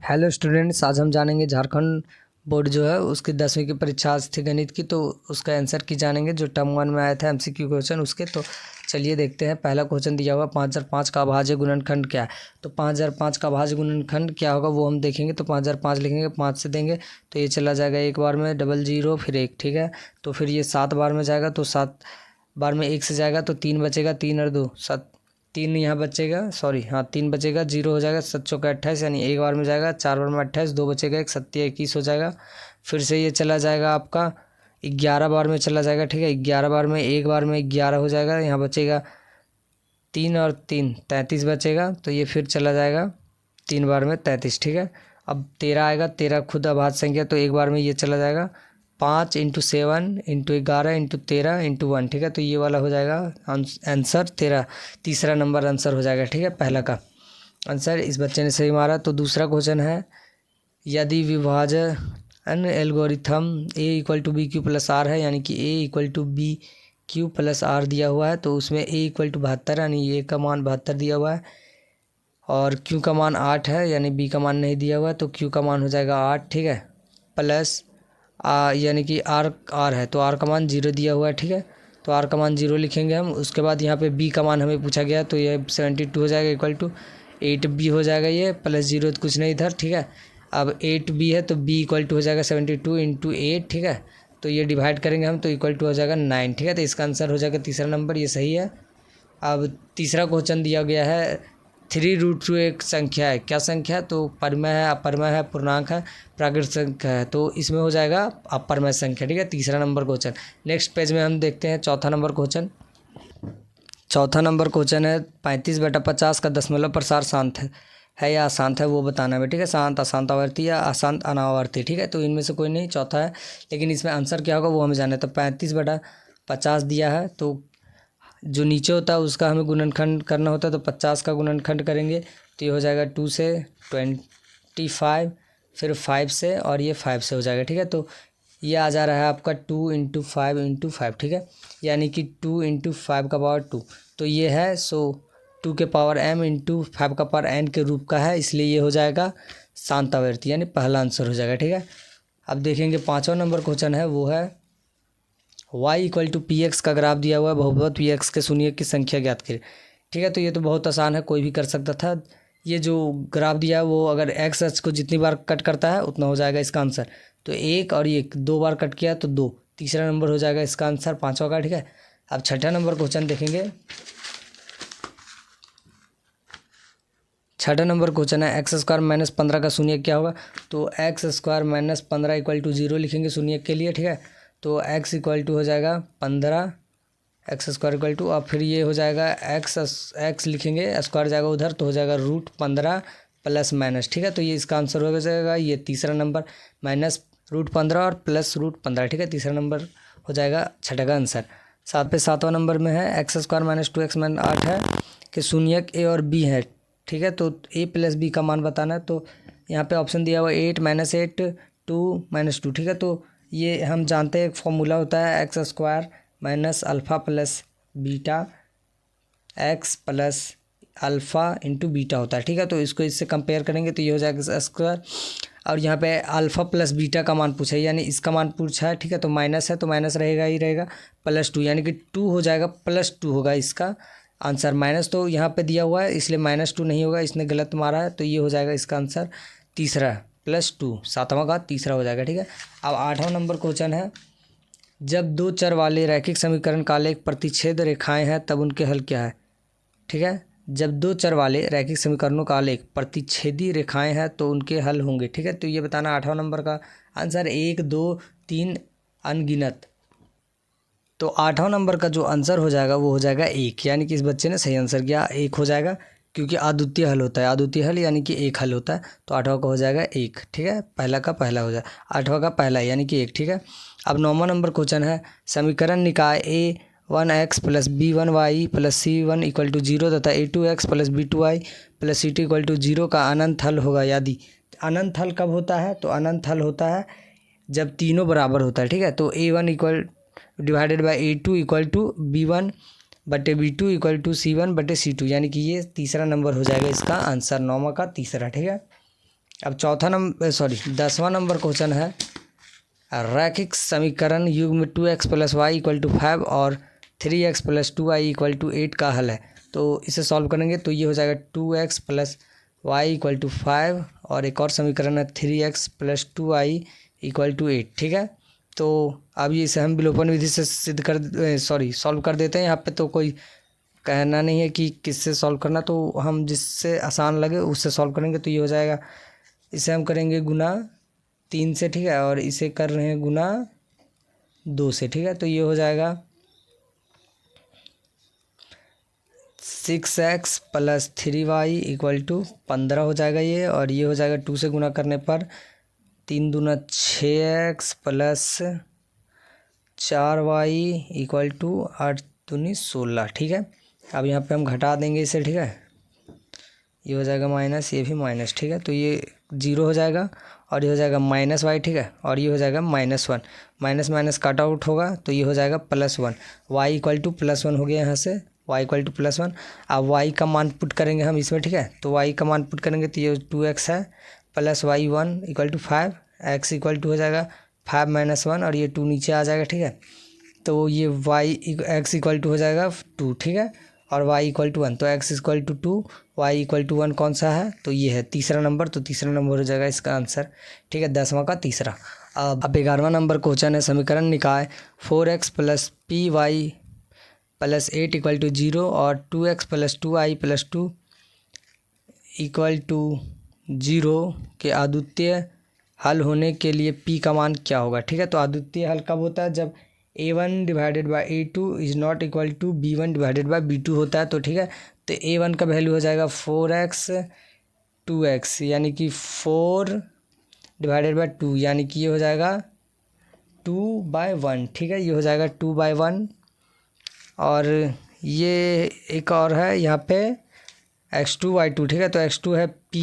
Hello students, आज हम जानेंगे झारखंड बोर्ड जो है उसकी 10वीं की परीक्षा आज थी गणित की। तो उसका आंसर की जानेंगे जो टर्म 1 में आया था एमसीक्यू क्वेश्चन उसके। तो चलिए देखते हैं। पहला क्वेश्चन दिया हुआ 5005 का अभाज्य गुणनखंड क्या है। तो 5005 का अभाज्य गुणनखंड क्या होगा वो हम देखेंगे। तो 5005 लिखेंगे, 5 से देंगे तो ये चला जाएगा एक बार में, 00 फिर 1, ठीक है। तो फिर ये 7 बार में जाएगा, तो 7 बार में 1 से जाएगा तो 3 बचेगा, 3 और 2 7, 3 यहाँ बचेगा, सॉरी हाँ 3 बचेगा, 0 हो जाएगा, 7 चौका 28 यानी एक बार में जाएगा, 4 बार में 28, 2 बचेगा, 1 सत्या 21 हो जाएगा। फिर से ये चला जाएगा आपका 11 बार में चला जाएगा, ठीक है। 11 बार में एक बार में 11 हो जाएगा, यहाँ बचेगा 3 और 3 33 बचेगा। तो ये फिर चला जाएगा 3 बार में 33, ठीक है। अब 13 आएगा, 13 खुद अभाज्य संख्या, तो एक बार में ये चला जाएगा 5 × 7 × 11 × 13 × 1, ठीक है। तो ये वाला हो जाएगा आंसर 13, तीसरा नंबर आंसर हो जाएगा, ठीक है। पहला का आंसर इस बच्चे ने सही मारा। तो दूसरा क्वेश्चन है, यदि विभाजन एल्गोरिथम a = bq + r है, यानी कि a = bq + r दिया हुआ है, तो उसमें a = 72 यानी a का मान 72 दिया हुआ है और q का मान 8 है, यानी b का मान नहीं दिया हुआ है, तो q का मान हो जाएगा 8, ठीक है। प्लस यानी कि r है तो r का मान 0 दिया हुआ है, ठीक है। तो r का मान 0 लिखेंगे हम। उसके बाद यहाँ पे b का मान हमें पूछा गया, तो ये 72 हो जाएगा = 8b हो जाएगा, ये प्लस 0 तो कुछ नहीं इधर, ठीक है। अब 8b है तो b = हो जाएगा 72 × 8, ठीक है। तो ये डिवाइड करेंगे हम तो = हो जाएगा 9, ठीक है। तो इसका आंसर हो जाएगा तीसरा नंबर, ये सही है। अब तीसरा क्वेश्चन दिया गया है 3√2 एक संख्या है, क्या संख्या है? तो परमेय है, अपरमेय है, पूर्णांक है, प्राकृत संख्या है, तो इसमें हो जाएगा अपरमेय संख्या, ठीक है। तीसरा नंबर क्वेश्चन। नेक्स्ट पेज में हम देखते हैं चौथा नंबर क्वेश्चन। चौथा नंबर क्वेश्चन है 35/50 का दशमलव प्रसार शांत है या अशांत है वो बताना है, ठीक है। शांत, अशांत आवर्ती या अशांत अनावर्ती, ठीक है। तो इनमें से कोई नहीं, चौथा है। लेकिन इसमें आंसर क्या होगा वो हमें जाना है। तो 35/50 दिया है, तो जो नीचे होता है उसका हमें गुणनखंड करना होता है, तो 50 का गुणनखंड करेंगे तो ये हो जाएगा 2 से 25, फिर 5 से और ये 5 से हो जाएगा, ठीक है। तो ये आ जा रहा है आपका 2 × 5 × 5, ठीक है। यानी कि 2 × 5 का पावर 2, तो ये है 2 के पावर m × 5 का पावर n के रूप का है, इसलिए ये हो जाएगा शांत आवर्ती, यानी पहला आंसर हो जाएगा, ठीक है। अब देखेंगे पाँचवा नंबर क्वेश्चन है, वो है y = px का ग्राफ दिया हुआ है, बहुपद px के शून्य की संख्या ज्ञात करें, ठीक है। तो ये तो बहुत आसान है, कोई भी कर सकता था। ये जो ग्राफ दिया है वो अगर x अक्ष को जितनी बार कट करता है उतना हो जाएगा इसका आंसर। तो 1 और 1 2 बार कट किया तो 2, तीसरा नंबर हो जाएगा इसका आंसर, पाँचवा का, ठीक है। अब छठा नंबर क्वेश्चन देखेंगे। छठा नंबर क्वेश्चन है x² - 15 का शून्य क्या होगा। तो x² - 15 = 0 लिखेंगे शून्य के लिए, ठीक है। तो x = हो जाएगा 15, x² = और फिर ये हो जाएगा x लिखेंगे, स्क्वायर जाएगा उधर तो हो जाएगा √15 प्लस माइनस, ठीक है। तो ये इसका आंसर हो जाएगा ये तीसरा नंबर, -√15 और +√15, ठीक है। तीसरा नंबर हो जाएगा छठा का आंसर। सातवां नंबर में है x² - 2x - 8 है कि शून्यक a और b है, ठीक है। तो a + b का मान बताना है। तो यहाँ पे ऑप्शन दिया हुआ 8 - 8 2 - 2, ठीक है। तो ये हम जानते हैं एक फॉर्मूला होता है x² - α + beta x + alpha × beta होता है, ठीक है। तो इसको इससे कंपेयर करेंगे तो ये हो जाएगा स्क्वायर, और यहाँ पे अल्फ़ा + बीटा का मान पूछा है, यानी इसका मान पूछा है, ठीक है। तो माइनस है तो माइनस रहेगा ही रहेगा, +2 यानी कि 2 हो जाएगा, +2 होगा इसका आंसर। माइनस तो यहाँ पे दिया हुआ है इसलिए -2 नहीं होगा, इसने गलत मारा है, तो ये हो जाएगा इसका आंसर तीसरा, +2, सातवां का तीसरा हो जाएगा, ठीक है। अब आठवां नंबर क्वेश्चन है, जब 2 चर वाले रैखिक समीकरण का आलेख प्रतिच्छेद रेखाएं हैं तब उनके हल क्या है, ठीक है। जब 2 चर वाले रैखिक समीकरणों का आलेख प्रतिच्छेदी रेखाएं हैं तो उनके हल होंगे, ठीक है। तो ये बताना आठवां नंबर का आंसर 1 2 3 अनगिनत। तो आठवां नंबर का जो आंसर हो जाएगा वो हो जाएगा 1, यानी कि इस बच्चे ने सही आंसर किया, 1 हो जाएगा, क्योंकि अद्वितीय हल होता है, अद्वितीय हल यानी कि 1 हल होता है। तो आठवां का हो जाएगा 1, ठीक है। पहला का पहला हो जाए, आठवां का पहला यानी कि 1, ठीक है। अब नौवां नंबर क्वेश्चन है, समीकरण निकाय a1x + b1y + c1 = 0 तथा a2x + b2y + c2 = 0 का अनंत हल होगा यदि। अनंत हल कब होता है? तो अनंत हल होता है जब तीनों बराबर होता है, ठीक है। तो a1 / a2 = b1 बटे b2 = c1 बटे c2, यानी कि ये तीसरा नंबर हो जाएगा इसका आंसर, नौवां का तीसरा, ठीक है। अब 10वां नंबर क्वेश्चन है रैखिक समीकरण युग्म 2x + y = 5 और 3x + 2y = 8 का हल है। तो इसे सॉल्व करेंगे तो ये हो जाएगा 2x + y = 5 और एक और समीकरण है 3x + 2y = 8। ठीक है, तो अब इसे हम विलोपन विधि से सॉल्व कर देते हैं। यहाँ पे तो कोई कहना नहीं है कि किससे सॉल्व करना, तो हम जिससे आसान लगे उससे सॉल्व करेंगे। तो ये हो जाएगा, इसे हम करेंगे गुना 3 से, ठीक है, और इसे कर रहे हैं गुना 2 से। ठीक है, तो ये हो जाएगा 6x + 3y = 15 हो जाएगा ये, और ये हो जाएगा 2 से गुना करने पर 3 दूना 6x + 4y = 8 दूनी 16। ठीक है, अब यहाँ पे हम घटा देंगे इसे। ठीक है, ये हो जाएगा माइनस, ये भी माइनस। ठीक है, तो ये 0 हो जाएगा और ये हो जाएगा -y। ठीक है, और ये हो जाएगा -1, माइनस माइनस काट आउट होगा तो ये हो जाएगा +1। y = +1 हो गया यहाँ से, y = +1। अब y का मान पुट करेंगे हम इसमें। ठीक है, तो y का मान पुट करेंगे तो ये 2x है + y1 = 5, x = हो जाएगा 5 - 1 और ये 2 नीचे आ जाएगा। ठीक है, तो ये x = हो जाएगा 2। ठीक है, और y = 1, तो x = 2, y = 1 कौन सा है, तो ये है तीसरा नंबर। तो तीसरा नंबर हो जाएगा इसका आंसर। ठीक है, 10वां का तीसरा। अब 11वां नंबर क्वेश्चन है समीकरण निकाय 4x + py + 8 = 0 और 2x + 2y + 2 = 0 के अद्वितीय हल होने के लिए p का मान क्या होगा। ठीक है, तो अद्वितीय हल कब होता है, जब a1 / a2 = b1 / b2 होता है। तो ठीक है, तो a1 का वैल्यू हो जाएगा 4x 2x यानी कि 4/2 यानी कि ये हो जाएगा 2/1। ठीक है, ये हो जाएगा 2/1। और ये एक और है यहाँ पे x2 y2। ठीक है, तो x2 है p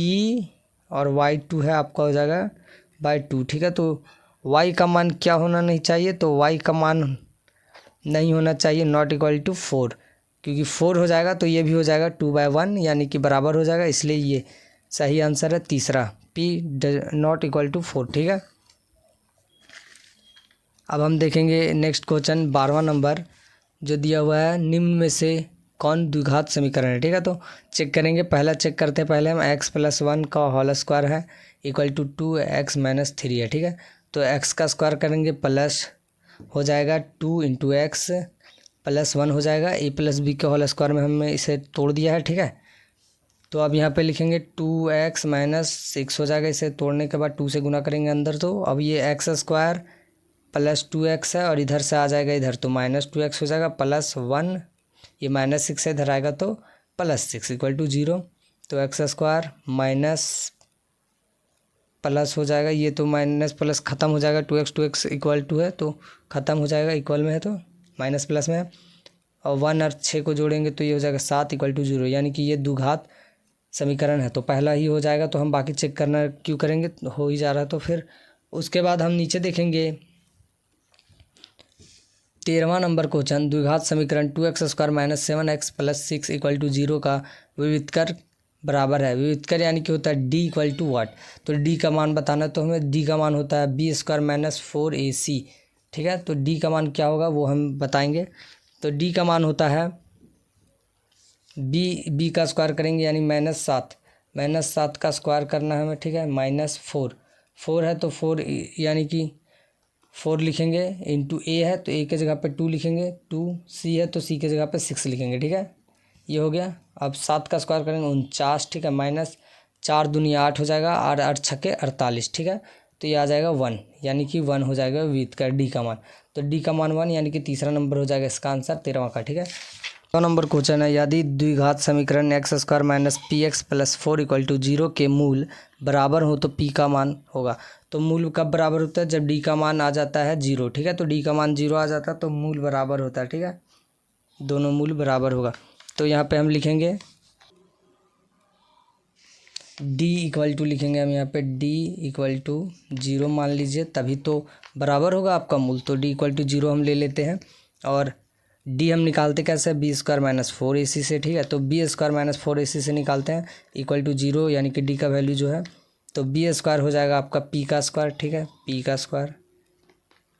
और y2 है आपका हो जाएगा /2। ठीक है, तो y का मान क्या होना नहीं चाहिए, तो y का मान नहीं होना चाहिए ≠ 4, क्योंकि 4 हो जाएगा तो ये भी हो जाएगा 2/1 यानी कि बराबर हो जाएगा। इसलिए ये सही आंसर है तीसरा, p ≠ 4। ठीक है, अब हम देखेंगे नेक्स्ट क्वेश्चन 12वां नंबर जो दिया हुआ है, निम्न में से कौन द्विघात समीकरण है। ठीक है, तो चेक करेंगे, पहला चेक करते हैं पहले हम। x + 1 का होल स्क्वायर है = 2x - 3 है। ठीक है, तो x का स्क्वायर करेंगे प्लस हो जाएगा 2 × x + 1 हो जाएगा a + b के होल स्क्वायर में हमने इसे तोड़ दिया है। ठीक है, तो अब यहाँ पे लिखेंगे 2x - 6 हो जाएगा। इसे तोड़ने के बाद 2 से गुना करेंगे अंदर, तो अब ये x² + 2x है और इधर से आ जाएगा इधर, तो -2x हो जाएगा +1, ये -6 से इधर आएगा तो +6 = 0। तो x² माइनस प्लस हो जाएगा, ये तो माइनस प्लस ख़त्म हो जाएगा, 2x = है तो ख़त्म हो जाएगा, इक्वल में है तो माइनस प्लस में है। और 1 और 6 को जोड़ेंगे तो ये हो जाएगा 7 = 0, यानी कि ये द्विघात समीकरण है। तो पहला ही हो जाएगा, तो हम बाकी चेक करना क्यों करेंगे, हो ही जा रहा है। तो फिर उसके बाद हम नीचे देखेंगे 13वां नंबर क्वेश्चन, द्विघात समीकरण 2x² - 7x + 6 = 0 का विविधकर बराबर है। विविधकर यानी कि होता है d = व्हाट, तो d का मान बताना है। तो हमें d का मान होता है b² - 4ac। ठीक है, तो d का मान क्या होगा वो हम बताएंगे। तो d का मान होता है b का स्क्वायर करेंगे यानी -7 का स्क्वायर करना है हमें। ठीक है, -4 है तो 4 यानी कि 4 लिखेंगे, इंटू a है तो a के जगह पे 2 लिखेंगे, 2c है तो c के जगह पे 6 लिखेंगे। ठीक है, ये हो गया। अब 7 का स्क्वायर करेंगे 49। ठीक है, -4 दूनी 8 हो जाएगा, 8 8 छक्के 48। ठीक है, तो ये आ जाएगा 1, यानी कि 1 हो जाएगा विद का डी का मान। तो डी का मान 1 यानी कि तीसरा नंबर हो जाएगा इसका आंसर 13वां का। ठीक है, 2 नंबर क्वेश्चन है, यदि द्विघात समीकरण x² - px + 4 = 0 के मूल बराबर हो तो p का मान होगा। तो मूल कब बराबर होता है, जब d का मान आ जाता है 0। ठीक है, तो d का मान 0 आ जाता है तो मूल बराबर होता है। ठीक है, दोनों मूल बराबर होगा। तो यहाँ पे हम लिखेंगे d = लिखेंगे हम यहाँ पे d = 0 मान लीजिए, तभी तो बराबर होगा आपका मूल। तो d = 0 हम ले लेते हैं और d हम निकालते कैसे, b² - 4ac से। ठीक है, तो b² - 4ac से निकालते हैं = 0, यानी कि d का वैल्यू जो है तो बी स्क्वायर हो जाएगा आपका पी का स्क्वायर, ठीक है, पी का स्क्वायर।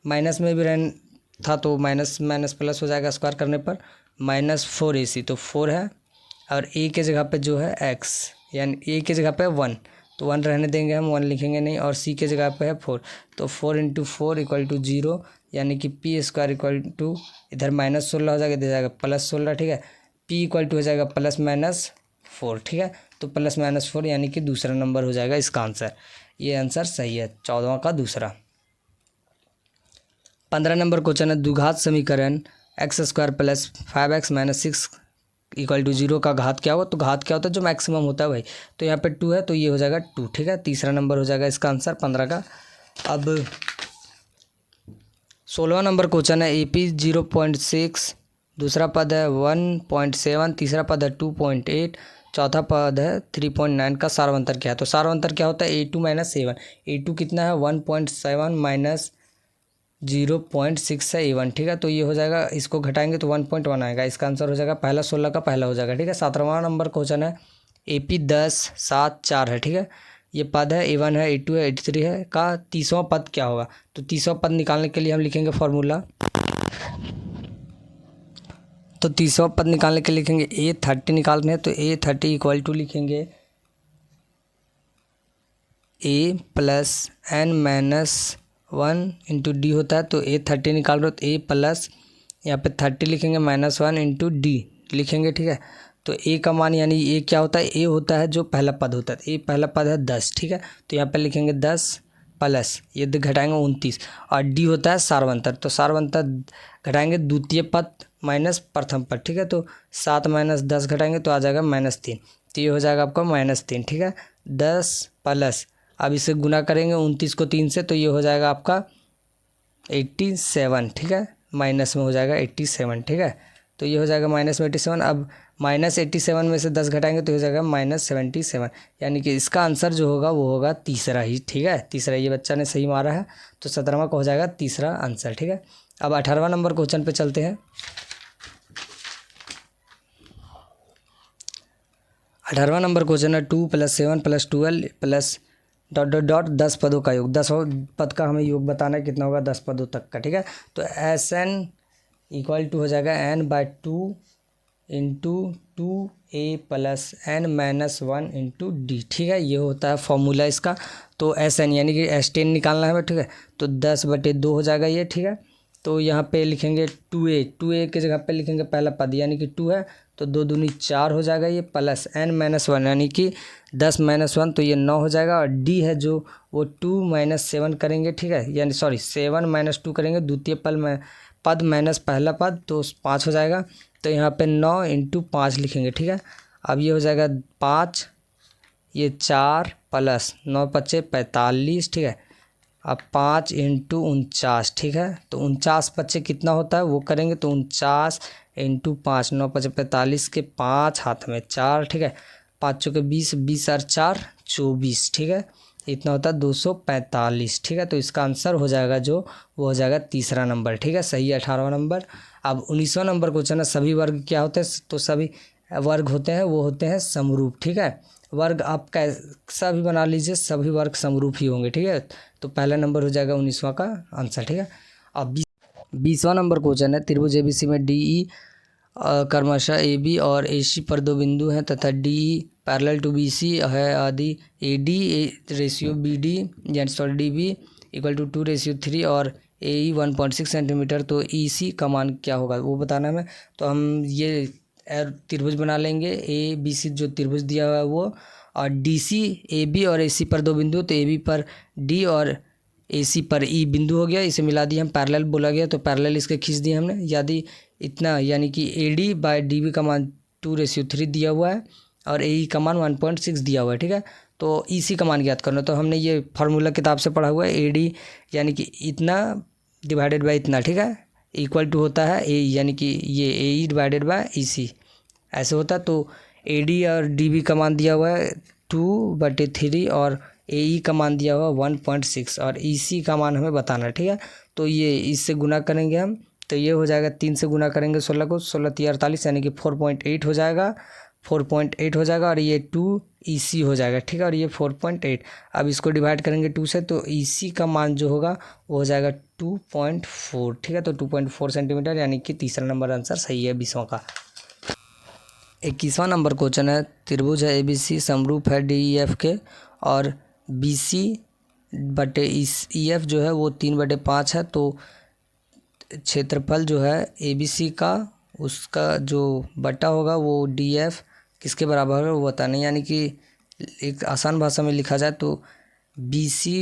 माइनस में भी रहन था तो माइनस माइनस प्लस हो जाएगा स्क्वायर करने पर, -4ac तो 4 है, और ए के जगह पे जो है x, यानी ए के जगह पे 1 तो 1 रहने देंगे हम, 1 लिखेंगे नहीं, और सी के जगह पे है 4 तो 4 × 4 = 0, यानी कि पी स्क्वायर = इधर -16 हो जाएगा, इधर जाएगा +16, ठीक है। पी = हो जाएगा +-4, ठीक है, तो +-4 यानी कि दूसरा नंबर हो जाएगा इसका आंसर। ये आंसर सही है 14वां का दूसरा। 15 नंबर क्वेश्चन है द्विघात समीकरण x² + 5x - 6 = 0 का घात क्या होगा। तो घात क्या होता है, जो मैक्सिमम होता है भाई, तो यहाँ पे 2 है तो ये हो जाएगा 2, ठीक है, तीसरा नंबर हो जाएगा इसका आंसर 15 का। अब 16वां नंबर क्वेश्चन है AP 0.6, दूसरा पद है 1.7, तीसरा पद है 2.8, चौथा पद है 3.9 का सार्वंतर क्या है। तो सार्वंतर क्या होता है, A2 - A1। A2 कितना है 1.7 - 0.6 है A1, ठीक है, तो ये हो जाएगा, इसको घटाएंगे तो 1.1 आएगा, इसका आंसर हो जाएगा पहला 16 का पहला हो जाएगा, ठीक है। 17वां नंबर क्वेश्चन है AP 10, 7, 4 है, ठीक है, ये पद है A1 है, A2 है, A3 है का 30वां पद क्या होगा। तो 30वां पद निकालने के लिए हम लिखेंगे फॉर्मूला, तो 30वां पद निकालने के लिए लिखेंगे A30 निकालने हैं, तो A30 = लिखेंगे A + n - 1 × D होता है, तो A30 निकाल रहे हो तो A प्लस यहाँ पे 30 लिखेंगे -1 × D लिखेंगे, ठीक है। तो A का मान यानी A क्या होता है, A होता है जो पहला पद होता है, A पहला पद है 10, ठीक है, तो यहाँ पे लिखेंगे 10 प्लस ये घटाएंगे 29, और D होता है सार्वंतर, तो सार्वंतर घटाएंगे द्वितीय पद माइनस प्रथम पद, ठीक है, तो 7 - 10 घटाएंगे तो आ जाएगा -3, तो ये हो जाएगा आपका -3, ठीक है। 10 प्लस अब इसे गुना करेंगे 29 को 3 से, तो ये हो जाएगा आपका 87, ठीक है, माइनस में हो जाएगा 87, ठीक है, तो ये हो जाएगा -87। अब -87 में से 10 घटाएंगे तो हो जाएगा -77, यानी कि इसका आंसर जो होगा वो होगा तीसरा ही, ठीक है, तीसरा, ये बच्चा ने सही मारा है, तो 17वां का हो जाएगा तीसरा आंसर, ठीक है। अब 18वां नंबर क्वेश्चन पे चलते हैं। 18वां नंबर क्वेश्चन है 2 + 7 + 12 + ... 10 पदों का योग, 10 पद का हमें योग बताना है, कितना होगा 10 पदों तक का, ठीक है। तो SN = हो जाएगा n/2 × 2a + n - 1 × D, ठीक है, ये होता है फॉर्मूला इसका। तो SN यानी कि S10 निकालना है, ठीक है, तो 10/2 हो जाएगा ये, ठीक है। तो यहाँ पे लिखेंगे 2a के जगह पे लिखेंगे पहला पद यानी कि 2 है, तो 2 दूनी 4 हो जाएगा ये, प्लस n - 1 यानी कि 10 - 1 तो ये 9 हो जाएगा, और D है जो वो 2 - 7 करेंगे, ठीक है, यानी सॉरी 7 - 2 करेंगे द्वितीय पद माइनस पहला पद, तो 5 हो जाएगा। तो यहाँ पे 9 × 5 लिखेंगे, ठीक है। अब ये हो जाएगा 5, ये 4 प्लस 9 × 5 = 45, ठीक है। अब 5 × 49, ठीक है, तो 49 बच्चे कितना होता है वो करेंगे, तो 49 × 5 9 × 5 = 45 के 5 हाथ में 4, ठीक है, 5 × 20 20 और 4 24, ठीक है, इतना होता है 245, ठीक है। तो इसका आंसर हो जाएगा जो वो हो जाएगा तीसरा नंबर, ठीक है, सही है 18वां नंबर। अब 19वां नंबर क्वेश्चन है सभी वर्ग क्या होते हैं। तो सभी वर्ग होते हैं वो होते हैं समरूप, ठीक है। वर्ग आप कैसा भी बना लीजिए, सभी वर्ग समरूप ही होंगे, ठीक है। तो पहला नंबर हो जाएगा 19वां का आंसर, ठीक है। अब 20वां नंबर क्वेश्चन है त्रिभुज ABC में DE क्रमशः AB और AC पर 2 बिंदु हैं तथा DE पैरेलल टू BC है आदि AD BD DB = 2:3 और AE 1.6 सेंटीमीटर। तो EC का मान क्या होगा वो बताना है हमें। तो हम ये त्रिभुज बना लेंगे, ABC जो त्रिभुज दिया हुआ है वो, और DC AB और AC पर 2 बिंदु, तो AB पर D और AC पर E बिंदु हो गया, इसे मिला दिए हम, पैरेलल बोला गया तो पैरेलल इसके खींच दिए हमने। यदि इतना यानी कि AD/DB का मान 2:3 दिया हुआ है और AE का मान 1.6 दिया हुआ है, ठीक है। तो EC का मान ज्ञात करना, तो हमने ये फार्मूला किताब से पढ़ा हुआ है, AD यानी कि इतना डिवाइडेड बाई इतना, ठीक है, इक्वल टू होता है AE यानी कि ये AE/EC ऐसे होता है। तो AD और DB का मान दिया हुआ है 2/3 और AE का मान दिया हुआ 1.6 और EC का मान हमें बताना है, ठीक है। तो ये इससे गुना करेंगे हम, तो ये हो जाएगा 3 से गुना करेंगे 16 को, 16 × 3 = 48 यानी कि 4.8 हो जाएगा 4.8 हो जाएगा और ये 2 EC हो जाएगा, ठीक है। और ये 4.8, अब इसको डिवाइड करेंगे 2 से तो EC का मान जो होगा वो हो जाएगा 2.4, ठीक है। तो 2.4 सेंटीमीटर, यानी कि तीसरा नंबर आंसर सही है 20वां का। 21वां नंबर क्वेश्चन है, त्रिभुज है ABC, समरूप है DEF के और BC बटे EF जो है वो 3/5 है। तो क्षेत्रफल जो है ABC का, उसका जो बटा होगा वो DF किसके बराबर है वो बताना है। यानी कि एक आसान भाषा में लिखा जाए तो BC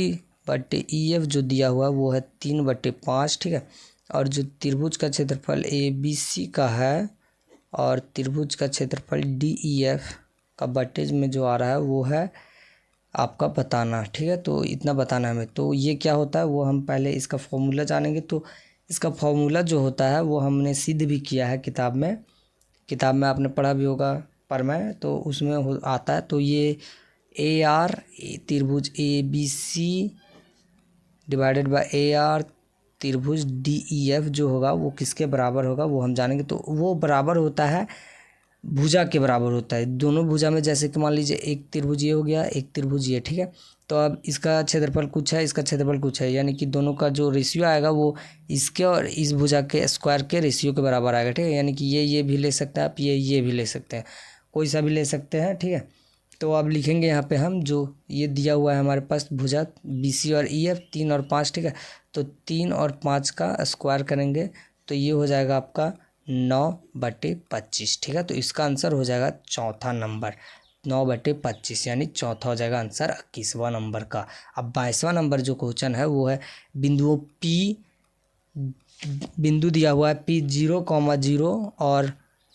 बटे EF जो दिया हुआ वो है 3/5, ठीक है। और जो त्रिभुज का क्षेत्रफल ABC का है और त्रिभुज का क्षेत्रफल DEF का बटे में जो आ रहा है वो है आपका बताना, ठीक है। तो इतना बताना है हमें। तो ये क्या होता है वो हम पहले इसका फॉर्मूला जानेंगे। तो इसका फॉर्मूला जो होता है वो हमने सिद्ध भी किया है किताब में आपने पढ़ा भी होगा पर मैं, तो उसमें आता है। तो ये AR त्रिभुज ABC डिवाइडेड बाय AR त्रिभुज DEF जो होगा वो किसके बराबर होगा वो हम जानेंगे। तो वो बराबर होता है भुजा के बराबर होता है। दोनों भुजा में जैसे कि मान लीजिए एक त्रिभुज ये हो गया, एक त्रिभुज ये, ठीक है। तो अब इसका क्षेत्रफल कुछ है, इसका क्षेत्रफल कुछ है, यानी कि दोनों का जो रेशियो आएगा वो इसके और इस भुजा के स्क्वायर के रेशियो के बराबर आएगा, ठीक है। यानी कि ये भी ले सकते हैं आप, ये भी ले सकते हैं, कोई सा भी ले सकते हैं, ठीक है। तो अब लिखेंगे यहाँ पे हम जो ये दिया हुआ है हमारे पास भुजा BC और EF 3 और 5, ठीक है। तो 3 और 5 का स्क्वायर करेंगे तो ये हो जाएगा आपका 9/25, ठीक है। तो इसका आंसर हो जाएगा चौथा नंबर 9/25, यानी चौथा हो जाएगा आंसर 21वां नंबर का। अब 22वां नंबर जो क्वेश्चन है वो है बिंदुओं बिंदु दिया हुआ है P 0,0 और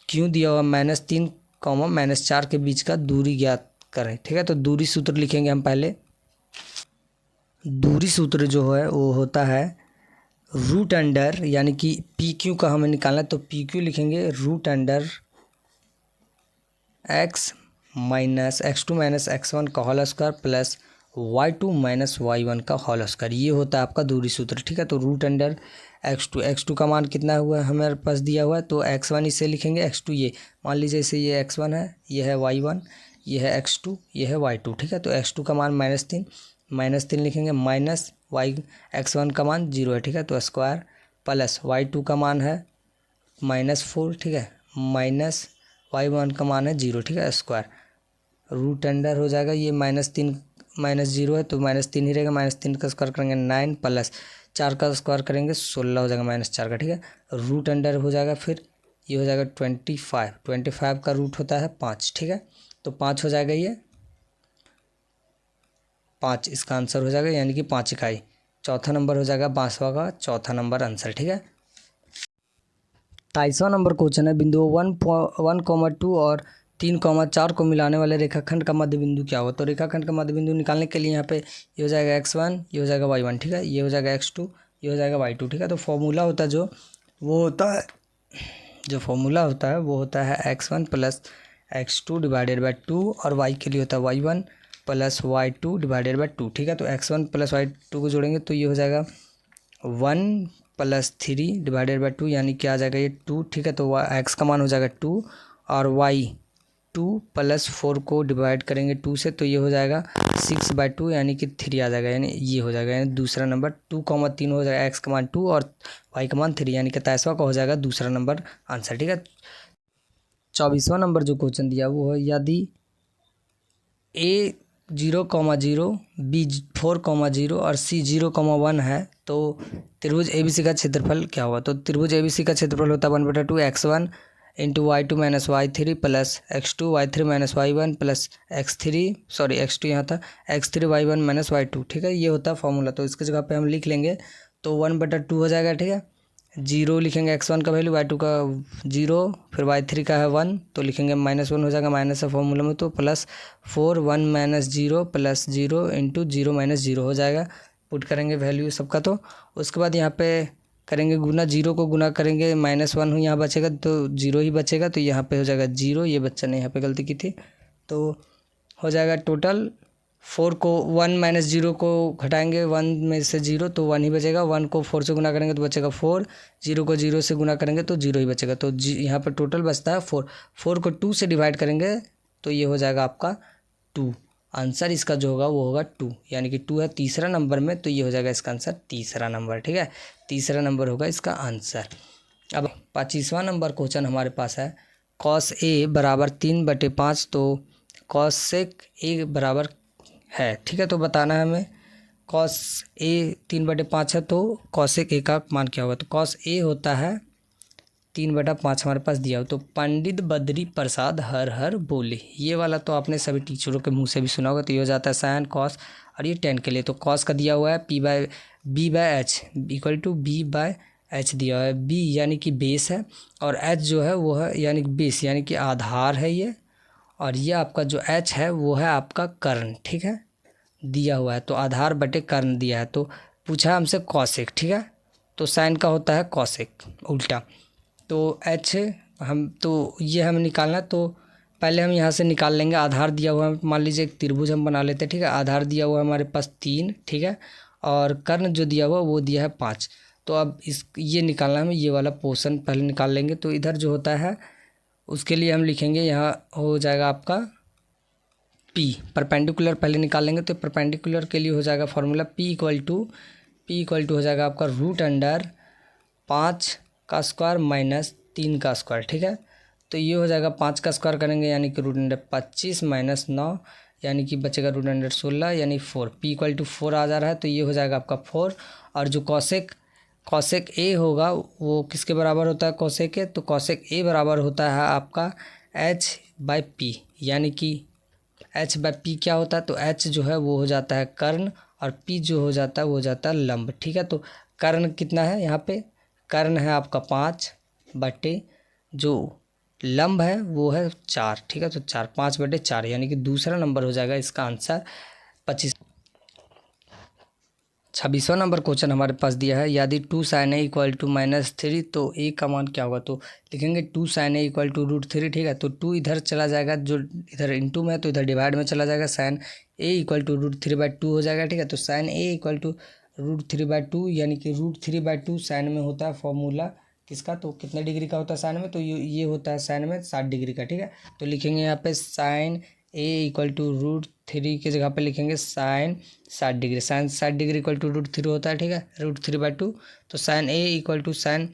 Q दिया हुआ -3, -4 के बीच का दूरी ज्ञात करें, ठीक है। तो दूरी सूत्र लिखेंगे हम पहले। दूरी सूत्र जो है वो होता है रूट अंडर, यानी कि PQ का हमें निकालना है तो PQ लिखेंगे root under x minus x2 minus x1 का whole square plus y2 minus y1 का होल स्क्वायर। ये होता है आपका दूरी सूत्र, ठीक है। तो रूट अंडर x2 का मान कितना हुआ है हमारे पास दिया हुआ है तो x1 इसे लिखेंगे, x2 ये मान लीजिए इसे ये x1 है, ये है y1, ये है x2, ये है y2, ठीक है। तो x2 का मान -3 लिखेंगे, माइनस x1 का मान 0 है, ठीक है। तो स्क्वायर प्लस y2 का मान है -4, ठीक है, माइनस y1 का मान है 0, ठीक है, स्क्वायर रूट अंडर हो जाएगा। ये -3 -0 है तो -3 ही रहेगा, -3 का स्क्वायर करेंगे 9 प्लस 4 का स्क्वायर करेंगे 16 हो जाएगा -4 का, ठीक है। रूट अंडर हो जाएगा, फिर ये हो जाएगा 25 का रूट होता है 5, ठीक है। तो 5 हो जाएगा, ये 5 इसका आंसर हो जाएगा, यानी कि 5 इकाई। चौथा नंबर हो जाएगा 22वां का चौथा नंबर आंसर, ठीक है। 23वां नंबर क्वेश्चन है बिंदु 1,2 और 3,4 को मिलाने वाले रेखाखंड का मध्य बिंदु क्या होगा। तो रेखाखंड का मध्य बिंदु निकालने के लिए यहाँ पे ये हो जाएगा x1, ये हो जाएगा y1, ठीक है, ये हो जाएगा x2, ये हो जाएगा y2, ठीक है। तो फॉर्मूला होता है वो होता है x1 plus x2 divided by 2 और y के लिए होता है y1 plus y2 divided by 2, ठीक है। तो x1 प्लस y2 को जोड़ेंगे तो ये हो जाएगा 1 प्लस 3 डिवाइडेड बाई 2, यानी कि आ जाएगा ये 2, ठीक है। तो x का मान हो जाएगा 2 और y2 प्लस 4 को डिवाइड करेंगे 2 से तो ये हो जाएगा 6/2, यानी कि 3 आ जाएगा, यानी ये हो जाएगा, यानी दूसरा नंबर 2,3 हो जाएगा, x का मान 2 और y का मान 3, यानी कि 23वां का हो जाएगा दूसरा नंबर आंसर, ठीक है। 24वां नंबर जो क्वेश्चन दिया वो है यदि A 0,0 B 4,0 और C 0,1 है तो त्रिभुज ABC का क्षेत्रफल क्या होगा। तो त्रिभुज ABC का क्षेत्रफल होता है 1/2 x1 into y2 minus y3 plus x2 y3 minus y1 plus x2 यहाँ था x3 y1 माइनस y2, ठीक है। ये होता है फॉर्मूला। तो इसके जगह पे हम लिख लेंगे तो 1/2 हो जाएगा, ठीक है। 0 लिखेंगे x1 का वैल्यू, y2 का 0, फिर y3 का है 1 तो लिखेंगे -1 हो जाएगा, माइनस है फॉर्मूला में तो plus 4 1 minus 0 plus 0 into 0 minus 0 हो जाएगा। पुट करेंगे वैल्यू सबका, तो उसके बाद यहाँ पे करेंगे गुना, 0 को गुना करेंगे -1 यहाँ बचेगा तो 0 ही बचेगा, तो यहाँ पे हो जाएगा 0, ये बच्चा ने यहाँ पे गलती की थी, तो हो जाएगा टोटल 4 को 1 माइनस 0 को घटाएंगे, 1 में से 0 तो 1 ही बचेगा, 1 को 4 से गुना करेंगे तो बचेगा 4, 0 को 0 से गुना करेंगे तो 0 ही बचेगा। तो यहाँ पर टोटल बचता है 4, 4 को 2 से डिवाइड करेंगे तो ये हो जाएगा आपका 2। आंसर इसका जो होगा वो होगा 2, यानी कि 2 है तीसरा नंबर में, तो ये हो जाएगा इसका आंसर तीसरा नंबर। ठीक है, तीसरा नंबर होगा इसका आंसर। अब 25वां नंबर क्वेश्चन हमारे पास है cos a बराबर 3/5, तो cosec a बराबर है। ठीक है, तो बताना है हमें cos a 3/5 है तो cosec a का मान क्या होगा। तो cos a होता है 3/5 हमारे पास दिया हो। तो पंडित बद्री प्रसाद हर हर बोले, ये वाला तो आपने सभी टीचरों के मुंह से भी सुना होगा। तो ये हो जाता है साइन कॉस, और ये 10 के लिए तो cos का दिया हुआ है b/h इक्वल टू b/h दिया हुआ है। b यानी कि बेस है और h जो है वो है यानी कि बेस यानी कि आधार है ये, और ये आपका जो h है वो है आपका कर्ण। ठीक है, दिया हुआ है तो आधार बटे कर्ण दिया है। तो पूछा हमसे कॉसेक। ठीक है, तो साइन का होता है कॉसेक उल्टा। तो h तो ये हमें निकालना, तो पहले हम यहाँ से निकाल लेंगे। आधार दिया हुआ है, मान लीजिए एक त्रिभुज हम बना लेते हैं। ठीक है, आधार दिया हुआ है हमारे पास 3। ठीक है, और कर्ण जो दिया हुआ वो दिया है 5। तो अब ये निकालना हमें, ये वाला पोर्शन पहले निकाल लेंगे। तो इधर जो होता है उसके लिए हम लिखेंगे, यहाँ हो जाएगा आपका p, परपेंडिकुलर पहले निकाल लेंगे। तो परपेंडिकुलर के लिए हो जाएगा फॉर्मूला p इक्वल टू हो जाएगा आपका √5 का स्क्वायर माइनस 3 का स्क्वायर। ठीक है, तो ये हो जाएगा 5 का स्क्वायर करेंगे यानी कि √25 माइनस 9 यानी कि बचेगा √16 यानी 4। p इक्वल टू 4 आ जा रहा है, तो ये हो जाएगा आपका 4। और जो कॉसेक ए होगा वो किसके बराबर होता है कॉसेक ए, तो कॉसेक ए बराबर होता है आपका h/p, यानी कि h/p क्या होता है, तो h जो है वो हो जाता है कर्ण और p जो हो जाता है वो हो जाता है लंब। ठीक है, तो कर्ण कितना है यहाँ पे, कर्ण है आपका 5 बटे जो लंब है वो है 4। ठीक है, तो 5/4 यानी कि दूसरा नंबर हो जाएगा इसका आंसर 25। 26वां नंबर क्वेश्चन हमारे पास दिया है, यदि 2 sin a इक्वल टू -3 तो a का मान क्या होगा। तो लिखेंगे 2 sin a इक्वल टू √3। ठीक है, तो 2 इधर चला जाएगा, जो इधर इंटू में है तो इधर डिवाइड में चला जाएगा, sin a इक्वल टू √3/2 हो जाएगा। ठीक है, तो sin a इक्वल टू √3/2 यानी कि √3/2 साइन में होता है फॉर्मूला किसका, तो कितने डिग्री का होता है साइन में, तो ये होता है साइन में 60 डिग्री का। ठीक है, तो लिखेंगे यहाँ पे sin a इक्वल टू √3 की जगह पे लिखेंगे sine 60 degree. Sine 60 degree equal to √3 होता है। ठीक है, √3/2, तो sine a equal to sine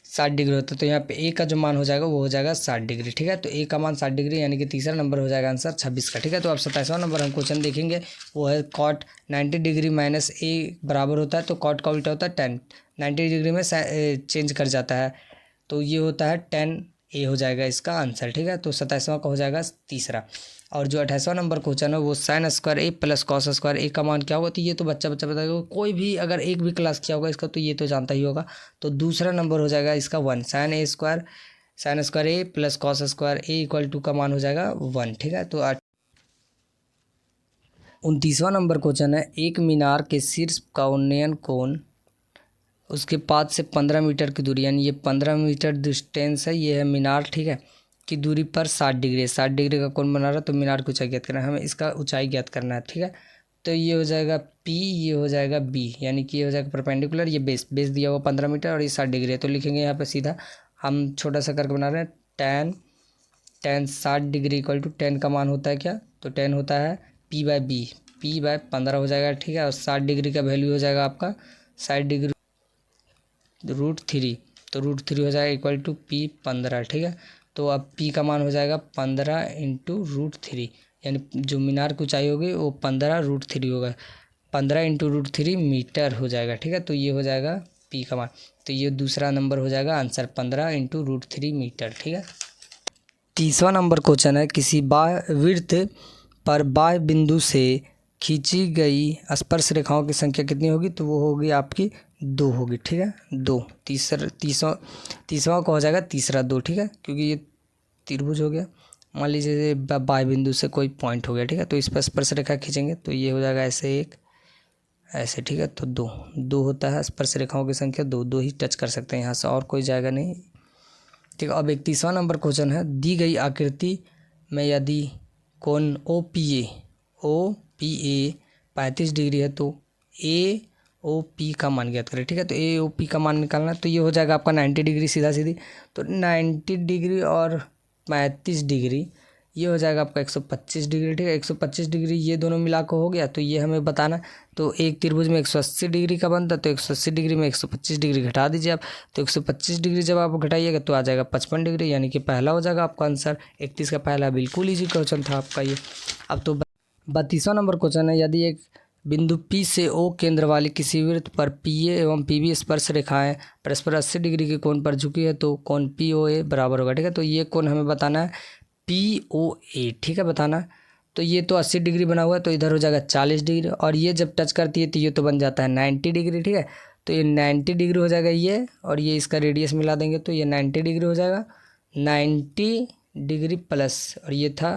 60 degree होता है। तो यहाँ पे a का जो मान हो जाएगा वो हो जाएगा 60 डिग्री। ठीक है, तो a का मान 60 डिग्री यानी कि तीसरा नंबर हो जाएगा आंसर 26 का। ठीक है, तो अब 27वां नंबर हम क्वेश्चन देखेंगे, वो है cot 90 डिग्री माइनस a बराबर होता है। तो cot का उल्टा होता है 10, 90 डिग्री में चेंज कर जाता है, तो ये होता है 10a हो जाएगा इसका आंसर। ठीक है, तो 27वां का हो जाएगा तीसरा। और जो 28वां नंबर क्वेश्चन है वो sin square a plus cos square a का मान क्या होगा। तो ये तो बच्चा बताएगा, कोई भी अगर एक भी क्लास किया होगा इसका तो ये तो जानता ही होगा। तो दूसरा नंबर हो जाएगा इसका 1, sin square a plus cos square a equal to का मान हो जाएगा 1। ठीक है, तो 29वां नंबर क्वेश्चन है, एक मीनार के शीर्ष का उन्नयन कोण उसके पास से 15 मीटर की दूरी, यानी ये 15 मीटर डिस्टेंस है, ये है मीनार। ठीक है, की दूरी पर 60 डिग्री है। 60 डिग्री का कोण बना रहा है, तो मीनार की ऊंचाई ज्ञात करना है, हमें इसका ऊंचाई ज्ञात करना है। ठीक है, तो ये हो जाएगा p, ये हो जाएगा b, यानी कि ये हो जाएगा परपेंडिकुलर, ये बेस दिया हुआ 15 मीटर और ये 60 डिग्री है। तो लिखेंगे यहाँ पे सीधा, हम छोटा सा करके बना रहे हैं, tan 60 डिग्री इक्वल टू 10 का मान होता है क्या, तो 10 होता है p/b, p/15 हो जाएगा। ठीक है, और 60 डिग्री का वैल्यू हो जाएगा आपका 60 डिग्री √3, तो √3 हो जाएगा इक्वल टू p/15। ठीक है, तो अब p का मान हो जाएगा 15 इंटू √3, यानी जो मीनार की ऊंचाई होगी वो 15 √3 होगा, 15 इंटू √3 मीटर हो जाएगा। ठीक है, तो ये हो जाएगा p का मान, तो ये दूसरा नंबर हो जाएगा आंसर 15 इंटू √3 मीटर। ठीक है, 30वां नंबर क्वेश्चन है, किसी वृत्त पर बाह्य बिंदु से खींची गई स्पर्श रेखाओं की संख्या कितनी होगी, तो वो होगी आपकी 2 होगी। ठीक है, 2। तीसवां का हो जाएगा तीसरा 2। ठीक है, क्योंकि ये त्रिभुज हो गया, मान लीजिए बाह्य बिंदु से कोई पॉइंट हो गया। ठीक है, तो इस पर स्पर्श रेखा खींचेंगे तो ये हो जाएगा ऐसे एक ऐसे। ठीक है, तो 2 होता है स्पर्श रेखाओं की संख्या, 2 ही टच कर सकते हैं यहाँ से, और कोई जाएगा नहीं। ठीक है, अब 31वां नंबर क्वेश्चन है, दी गई आकृति में यदि कोण पी ए 35 डिग्री है तो ए ओ पी का मान ज्ञात करें। ठीक है, तो ए ओ पी का मान निकालना, तो ये हो जाएगा आपका 90 डिग्री सीधा सीधी। तो 90 डिग्री और 35 डिग्री ये हो जाएगा आपका 125 डिग्री। ठीक है, 125 डिग्री ये दोनों मिला कर हो गया, तो ये हमें बताना। तो एक त्रिभुज में 180 डिग्री का बनता है, तो 180 डिग्री में 125 डिग्री घटा दीजिए आप। तो 125 डिग्री जब आप घटाइएगा तो आ जाएगा 55 डिग्री, यानी कि पहला हो जाएगा आपका आंसर। 31 का पहला बिल्कुल ईजी क्वेश्चन था आपका ये। अब तो 32वां नंबर क्वेश्चन है, यदि एक बिंदु P से O केंद्र वाली किसी वृत्त पर PA एवं PB स्पर्श रेखाएं परस्पर 80 डिग्री के कोण पर झुकी है तो कोण POA बराबर होगा। ठीक है, तो ये कोण हमें बताना है POA। ठीक है, बताना। तो ये तो 80 डिग्री बना हुआ है, तो इधर हो जाएगा 40 डिग्री, और ये जब टच करती है तो ये तो बन जाता है 90 डिग्री। ठीक है, तो ये 90 डिग्री हो जाएगा ये, और ये इसका रेडियस मिला देंगे तो ये 90 डिग्री हो जाएगा। 90 डिग्री प्लस, और ये था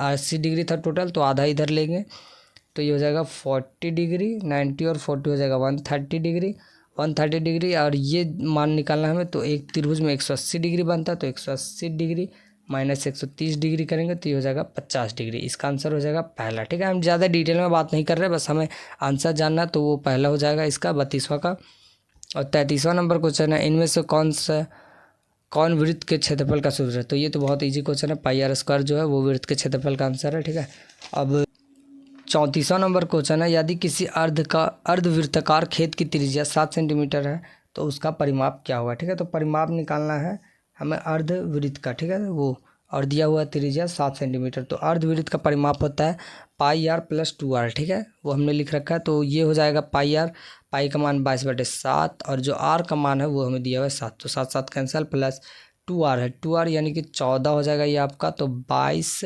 80 डिग्री था टोटल, तो आधा इधर लेंगे तो ये हो जाएगा 40 डिग्री। 90 और 40 हो जाएगा 130 डिग्री। 130 डिग्री और ये मान निकालना हमें, तो एक त्रिभुज में 180 डिग्री बनता है, तो 180 डिग्री माइनस 130 डिग्री करेंगे तो ये हो जाएगा 50 डिग्री। इसका आंसर हो जाएगा पहला। ठीक है, हम ज़्यादा डिटेल में बात नहीं कर रहे, बस हमें आंसर जानना, तो वो पहला हो जाएगा इसका 32वां का। और 33वां नंबर क्वेश्चन है, इनमें से कौन वृत्त के क्षेत्रफल का सूत्र है। तो ये तो बहुत ईजी क्वेश्चन है, पाई आर स्क्वायर जो है वो वृत्त के क्षेत्रफल का आंसर है। ठीक है, अब 34वां नंबर क्वेश्चन है, यदि किसी अर्धवृत्ताकार खेत की त्रिज्या 7 सेंटीमीटर है तो उसका परिमाप क्या होगा। ठीक है, तो परिमाप निकालना है हमें अर्धवृत्त का। ठीक है, वो और दिया हुआ त्रिज्या 7 सेंटीमीटर, तो अर्धवृत्त का परिमाप होता है पाई आर प्लस 2r। ठीक है, वो हमने लिख रखा है, तो ये हो जाएगा पाई आर। पाई का मान 22/7 और जो आर का मान है वो हमें दिया हुआ है 7, तो 7 7 कैंसिल, प्लस 2r है, 2r यानी कि 14 हो जाएगा ये आपका। तो 22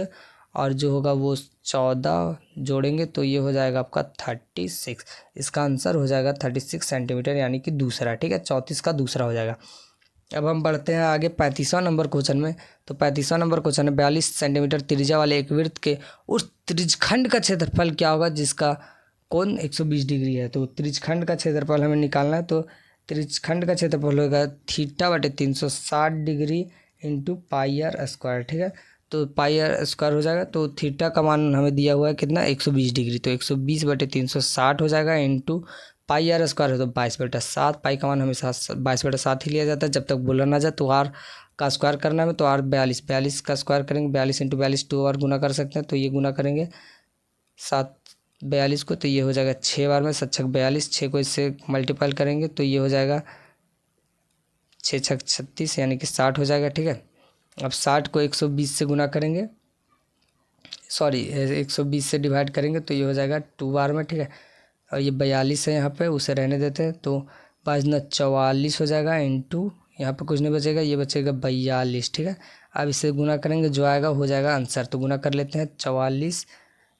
और जो होगा वो 14 जोड़ेंगे तो ये हो जाएगा आपका 36। इसका आंसर हो जाएगा 36 सेंटीमीटर, यानी कि दूसरा। ठीक है, 34 का दूसरा हो जाएगा। अब हम बढ़ते हैं आगे 35वां नंबर क्वेश्चन में। तो 35वां नंबर क्वेश्चन है, 42 सेंटीमीटर त्रिज्या वाले एक वृत्त के उस त्रिज्यखंड का क्षेत्रफल क्या होगा जिसका कोण 120 डिग्री है। तो त्रिज्यखंड का क्षेत्रफल हमें निकालना है, तो त्रिज्यखंड का क्षेत्रफल होगा θ/360 degree into pi R square. ठीक है, तो पाई आर स्क्वायर हो जाएगा, तो थीटा का मान हमें दिया हुआ है कितना 120 डिग्री, तो 120/360 हो जाएगा इंटू पाई आर स्क्वायर है तो 22/7। पाई का मान हमेशा 22/7 ही लिया जाता है जब तक बोला ना जाए। तो आर का स्क्वायर करना है तो आर 42 का स्क्वायर करेंगे, 42 इंटू 42 2 बार गुना कर सकते हैं, तो ये गुना करेंगे 7 42 को, तो ये हो जाएगा 6 बार में 7 6 42, 6 को इससे मल्टीप्लाई करेंगे तो ये हो जाएगा 6 6 36 यानी कि 60 हो जाएगा। ठीक है, अब 60 को 120 से गुना करेंगे, सॉरी 120 से डिवाइड करेंगे तो ये हो जाएगा 2 बार में। ठीक है, और ये 42 है यहाँ पे, उसे रहने देते हैं, तो 5×9 = 44 हो जाएगा इंटू यहाँ पे कुछ नहीं बचेगा, ये बचेगा 42। ठीक है, अब इसे गुना करेंगे, जो आएगा हो जाएगा आंसर। तो गुना कर लेते हैं 44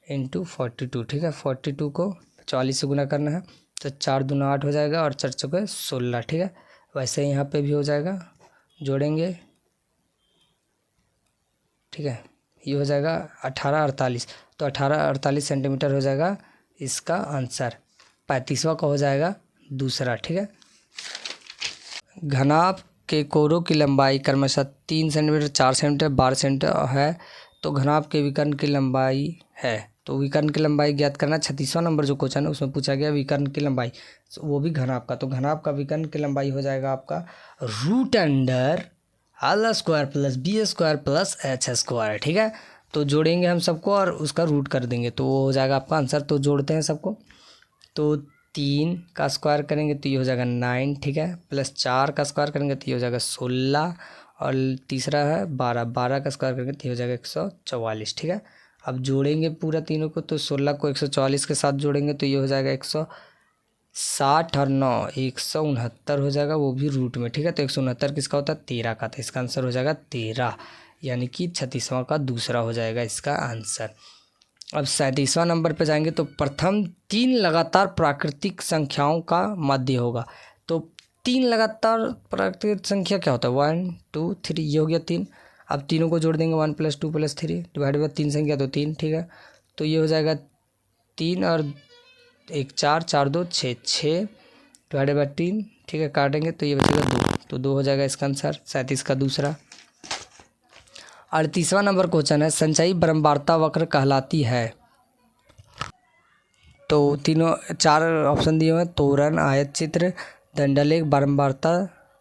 इंटू 42। ठीक है, 42 को 44 से गुना करना है, तो 4 दूना 8 हो जाएगा और 4 चौके 16। ठीक है, वैसे ही यहाँ पे भी हो जाएगा, जोड़ेंगे। ठीक है, ये हो जाएगा 18 48, तो 18 48 सेंटीमीटर हो जाएगा इसका आंसर। 35वां का हो जाएगा दूसरा। ठीक है, घनाभ के कोरों की लंबाई क्रमशः 3 सेंटीमीटर 4 सेंटीमीटर 12 सेंटीमीटर है, तो घनाभ के विकर्ण की लंबाई है। तो विकर्ण की लंबाई ज्ञात करना। 36वां नंबर जो क्वेश्चन है उसमें पूछा गया विकर्ण की लंबाई, वो भी घनाभ का। तो घनाभ का विकर्ण की लंबाई हो जाएगा आपका √L² plus B² plus H²। ठीक है, तो जोड़ेंगे हम सबको और उसका रूट कर देंगे तो वो हो जाएगा आपका आंसर। तो जोड़ते हैं सबको, तो 3 का स्क्वायर करेंगे तो ये हो जाएगा 9। ठीक है, प्लस 4 का स्क्वायर करेंगे तो ये हो जाएगा 16, और तीसरा है 12 का स्क्वायर करेंगे तो ये हो जाएगा 144। ठीक है, अब जोड़ेंगे पूरा तीनों को, तो 16 को 144 के साथ जोड़ेंगे तो ये हो जाएगा 160 और 9 169 हो जाएगा, वो भी रूट में। ठीक है, तो 169 किसका होता है 13 का, तो इसका आंसर हो जाएगा 13, यानी कि 36वां का दूसरा हो जाएगा इसका आंसर। अब 37वां नंबर पे जाएंगे, तो प्रथम 3 लगातार प्राकृतिक संख्याओं का मध्य होगा। तो 3 लगातार प्राकृतिक संख्या क्या होता है 1 2 3, ये हो गया 3। अब तीनों को जोड़ देंगे 1 + 2 + 3 डिवाइड बाई 3 संख्या तो 3। ठीक है, तो ये हो जाएगा 3 और 1 4 4 2 6 6 डिवाइड बाई 3। ठीक है, काटेंगे तो ये बचेगा 2, तो 2 हो जाएगा इसका आंसर। 37 का दूसरा। 38वां नंबर क्वेश्चन है, संचयी बारंबारता वक्र कहलाती है। तो तीनों 4 ऑप्शन दिए हुए हैं, तोरण, आयत चित्र, दंडलेख, बारंबारता,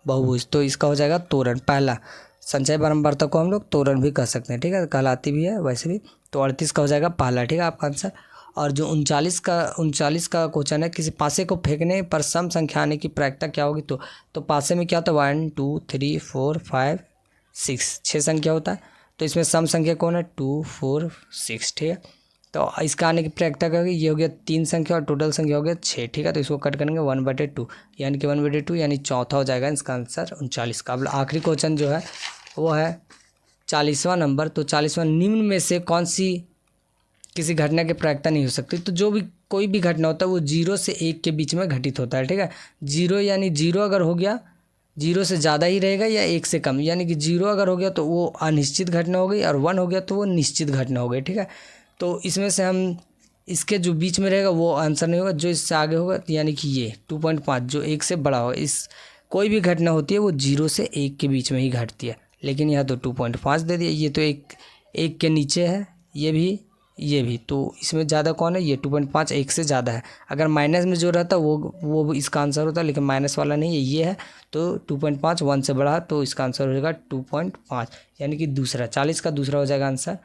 बहुभुज। तो इसका हो जाएगा तोरण पहला। संचय बारंबारता को हम लोग तोरण भी कह सकते हैं, ठीक है, कहलाती भी है वैसे भी। तो 38 का हो जाएगा पहला, ठीक है आपका आंसर। और जो 39 का क्वेश्चन है, किसी पासे को फेंकने पर सम संख्या आने की प्रायिकता क्या होगी। तो पासे में क्या होता है, 1 2 3 4 5 6, 6 संख्या होता है। तो इसमें सम संख्या कौन है, 2 4 6, ठीक है। तो इसका आने की प्रायिकता क्या होगी, ये हो गया 3 संख्या और टोटल संख्या हो गया 6, ठीक है। तो इसको कट करेंगे 1/2, यानी कि 1/2 यानी चौथा हो जाएगा इसका आंसर 39 का। अब आखिरी क्वेश्चन जो है वो है 40वां नंबर। तो 40वां, निम्न में से कौन सी किसी घटना की प्रायिकता नहीं हो सकती। तो जो भी कोई भी घटना होता है वो 0 से 1 के बीच में घटित होता है, ठीक है। 0 यानी 0 अगर हो गया 0 से ज़्यादा ही रहेगा या 1 से कम, यानी कि 0 अगर हो गया तो वो अनिश्चित घटना हो गई, और 1 हो गया तो वो निश्चित घटना हो गई, ठीक है। तो इसमें से हम इसके जो बीच में रहेगा वो आंसर नहीं होगा, जो इससे आगे होगा यानी कि ये 2.5 जो 1 से बड़ा होगा। इस कोई भी घटना होती है वो 0 से 1 के बीच में ही घटती है, लेकिन यहाँ तो 2.5 दे दिया। ये तो एक के नीचे है, ये भी तो इसमें ज़्यादा कौन है, ये 2.5 1 से ज़्यादा है। अगर माइनस में जो रहता वो इसका आंसर होता है, लेकिन माइनस वाला नहीं है, ये है। तो 2.5 1 से बड़ा, तो इसका आंसर हो जाएगा 2.5, यानी कि दूसरा 40 का दूसरा हो जाएगा आंसर।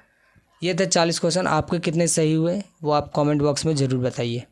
ये थे 40 क्वेश्चन। आपके कितने सही हुए वो आप कमेंट बॉक्स में ज़रूर बताइए।